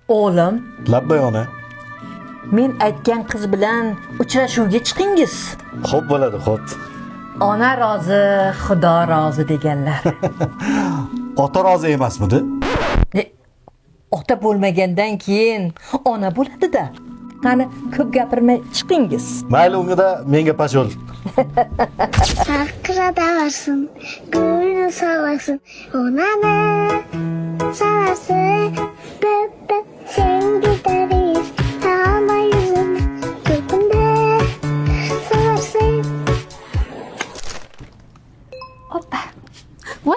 O'g'lim, Labbay ona. men aytgan qiz bilan uchrashuvga chiqingiz. Xo'p bo'ladi, xo'p. Ona rozi, Xudo rozi deganlar. Ota rozi emasmidi? Ota bo'lmagandan keyin ona bo'ladi-da. Qani ko'p gapirmay chiqingiz. Mayli ungida menga pashol. Sakradarsın, gönlünü sağlasın. Onanı sağlasın, bebe sen gideriz. Ama yüzün gökünde sağlasın. Hoppa. Voy.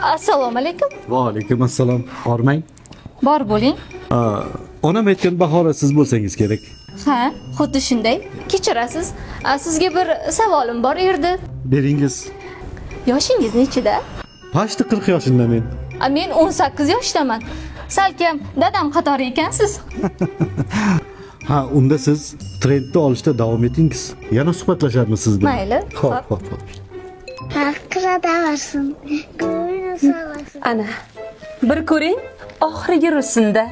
Assalomu alaykum. Va alaykum assalom. Hormang. Bor bo'ling. Onam aytgan bahora siz bo'lsangiz kerak. Ha, xuddi shunday. Kechirasiz. Sizga bir savolim bor edi. Beringiz. Yoshingiz nechida? Pashti 40 yoshimda men. Men 18 yoshdaman. Salkam dadam qatori ekansiz. Ha, unda siz trendni olishda davom etingiz. Yana suhbatlasharmiz siz bilan. Mayli. Xo'p, xo'p. Sakradarsın, gönlünü sağlasın. Ana, bir ko'ring, oxirgi rusumda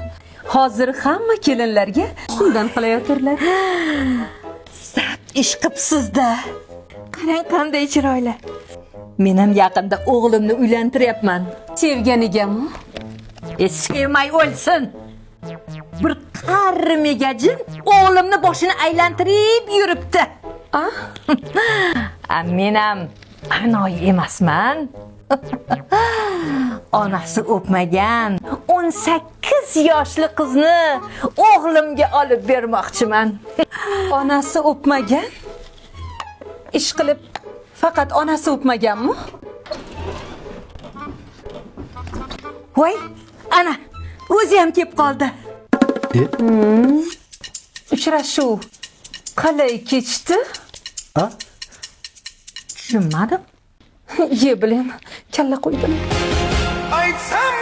hozir hamma kelinlarga shundan qilayotirlar. Sap ish qilibsiz-da. Qarang qanday chiroyli. Men ham yaqinda o'g'limni uylantiryapman. Sevganigami? Sevmay o'lsin. Bir qari megajin o'g'limni boshini aylantirib yuribdi. Men ham anoyi emasman. Onasi o'pmagan 18 yoshli qizni o'g'limga olib bermoqchiman. Onasi o'pmagan? Ish qilib faqat onasi o'pmaganmi? Voy, ana, o'zi ham kelib qoldi. Uchrashuv qalay kechdi? Ha? Tushunmadim. Ye bilan kalla qo'ydim. Aytsam